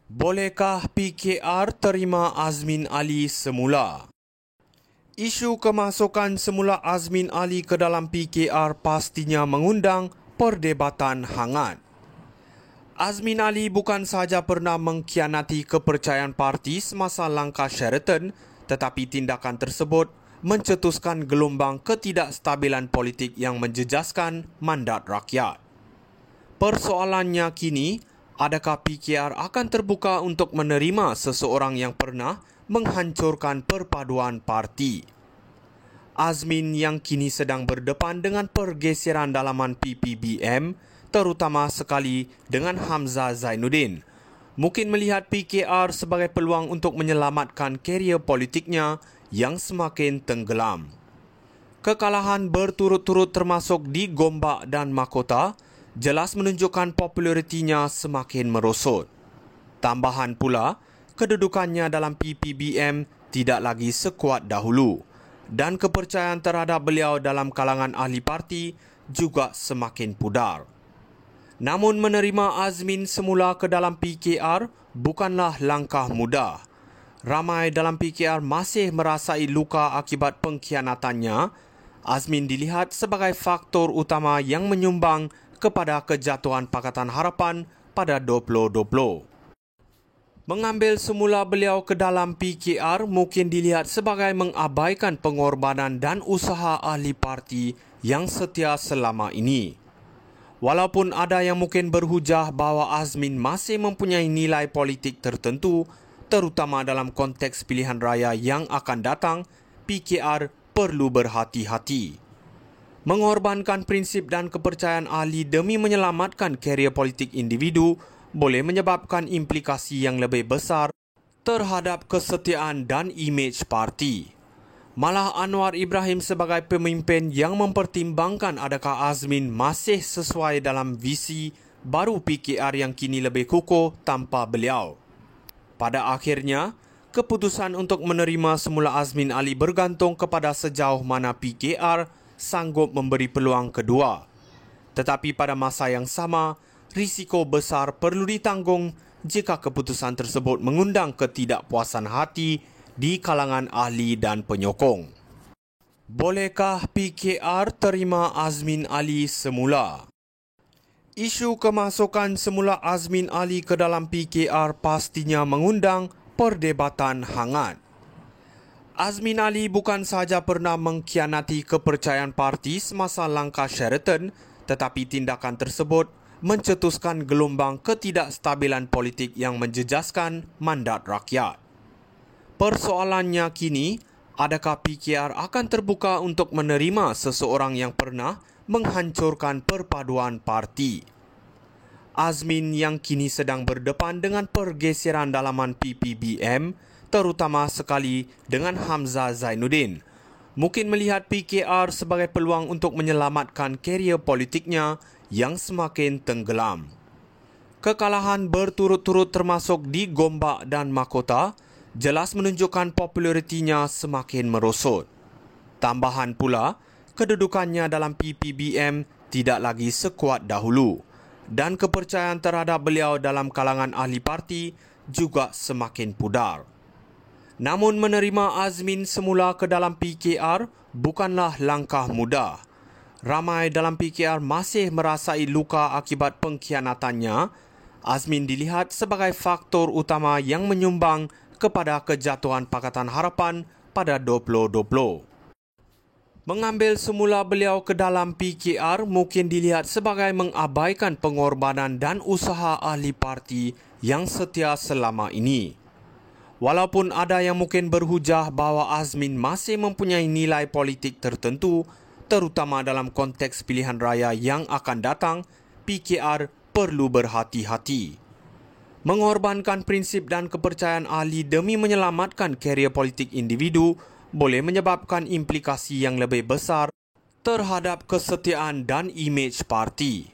Bolehkah PKR terima Azmin Ali semula? Isu kemasukan semula Azmin Ali ke dalam PKR pastinya mengundang perdebatan hangat. Azmin Ali bukan sahaja pernah mengkhianati kepercayaan parti semasa langkah Sheraton, tetapi tindakan tersebut mencetuskan gelombang ketidakstabilan politik yang menjejaskan mandat rakyat. Persoalannya kini, adakah PKR akan terbuka untuk menerima seseorang yang pernah menghancurkan perpaduan parti? Azmin yang kini sedang berdepan dengan pergeseran dalaman PPBM, terutama sekali dengan Hamzah Zainuddin, mungkin melihat PKR sebagai peluang untuk menyelamatkan karier politiknya yang semakin tenggelam. Kekalahan berturut-turut termasuk di Gombak dan Mahkota jelas menunjukkan popularitinya semakin merosot. Tambahan pula, kedudukannya dalam PPBM tidak lagi sekuat dahulu dan kepercayaan terhadap beliau dalam kalangan ahli parti juga semakin pudar. Namun menerima Azmin semula ke dalam PKR bukanlah langkah mudah. Ramai dalam PKR masih merasai luka akibat pengkhianatannya. Azmin dilihat sebagai faktor utama yang menyumbang kepada kejatuhan Pakatan Harapan pada 2020. Mengambil semula beliau ke dalam PKR mungkin dilihat sebagai mengabaikan pengorbanan dan usaha ahli parti yang setia selama ini. Walaupun ada yang mungkin berhujah bahawa Azmin masih mempunyai nilai politik tertentu, terutama dalam konteks pilihan raya yang akan datang, PKR perlu berhati-hati. Mengorbankan prinsip dan kepercayaan ahli demi menyelamatkan karier politik individu boleh menyebabkan implikasi yang lebih besar terhadap kesetiaan dan imej parti. Malah Anwar Ibrahim sebagai pemimpin yang mempertimbangkan adakah Azmin masih sesuai dalam visi baru PKR yang kini lebih kukuh tanpa beliau. Pada akhirnya, keputusan untuk menerima semula Azmin Ali bergantung kepada sejauh mana PKR sanggup memberi peluang kedua. Tetapi pada masa yang sama, risiko besar perlu ditanggung jika keputusan tersebut mengundang ketidakpuasan hati di kalangan ahli dan penyokong. Bolehkah PKR terima Azmin Ali semula? Isu kemasukan semula Azmin Ali ke dalam PKR pastinya mengundang perdebatan hangat. Azmin Ali bukan sahaja pernah mengkhianati kepercayaan parti semasa langkah Sheraton, tetapi tindakan tersebut mencetuskan gelombang ketidakstabilan politik yang menjejaskan mandat rakyat. Persoalannya kini, adakah PKR akan terbuka untuk menerima seseorang yang pernah menghancurkan perpaduan parti? Azmin yang kini sedang berdepan dengan pergeseran dalaman PPBM, terutama sekali dengan Hamzah Zainuddin, mungkin melihat PKR sebagai peluang untuk menyelamatkan karier politiknya yang semakin tenggelam. Kekalahan berturut-turut termasuk di Gombak dan Mahkota jelas menunjukkan popularitinya semakin merosot. Tambahan pula, kedudukannya dalam PPBM tidak lagi sekuat dahulu dan kepercayaan terhadap beliau dalam kalangan ahli parti juga semakin pudar. Namun menerima Azmin semula ke dalam PKR bukanlah langkah mudah. Ramai dalam PKR masih merasai luka akibat pengkhianatannya. Azmin dilihat sebagai faktor utama yang menyumbang kepada kejatuhan Pakatan Harapan pada 2020. Mengambil semula beliau ke dalam PKR mungkin dilihat sebagai mengabaikan pengorbanan dan usaha ahli parti yang setia selama ini. Walaupun ada yang mungkin berhujah bahawa Azmin masih mempunyai nilai politik tertentu, terutama dalam konteks pilihan raya yang akan datang, PKR perlu berhati-hati. Mengorbankan prinsip dan kepercayaan ahli demi menyelamatkan karier politik individu boleh menyebabkan implikasi yang lebih besar terhadap kesetiaan dan imej parti.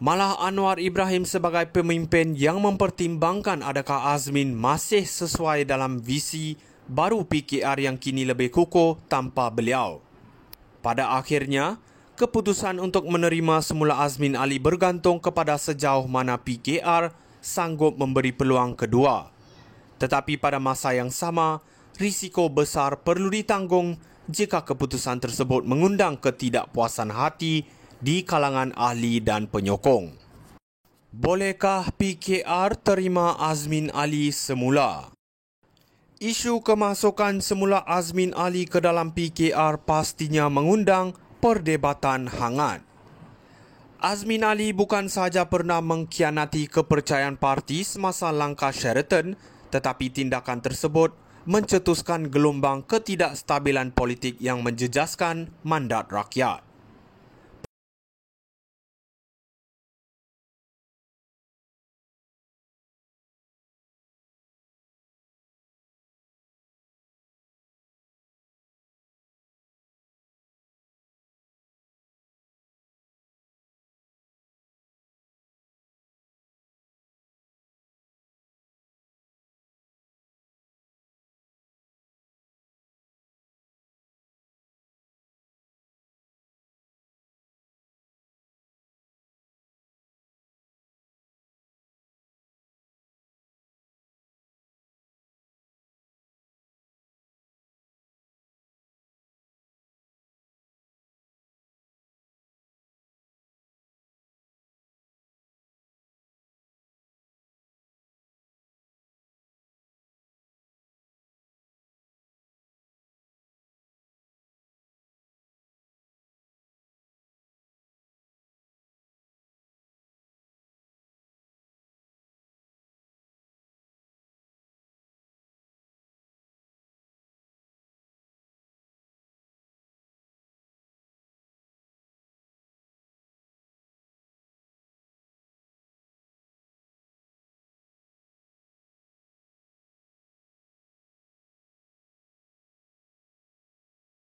Malah Anwar Ibrahim sebagai pemimpin yang mempertimbangkan adakah Azmin masih sesuai dalam visi baru PKR yang kini lebih kukuh tanpa beliau. Pada akhirnya, keputusan untuk menerima semula Azmin Ali bergantung kepada sejauh mana PKR sanggup memberi peluang kedua. Tetapi pada masa yang sama, risiko besar perlu ditanggung jika keputusan tersebut mengundang ketidakpuasan hati di kalangan ahli dan penyokong. Bolehkah PKR terima Azmin Ali semula? Isu kemasukan semula Azmin Ali ke dalam PKR pastinya mengundang perdebatan hangat. Azmin Ali bukan sahaja pernah mengkhianati kepercayaan parti semasa langkah Sheraton, tetapi tindakan tersebut mencetuskan gelombang ketidakstabilan politik yang menjejaskan mandat rakyat.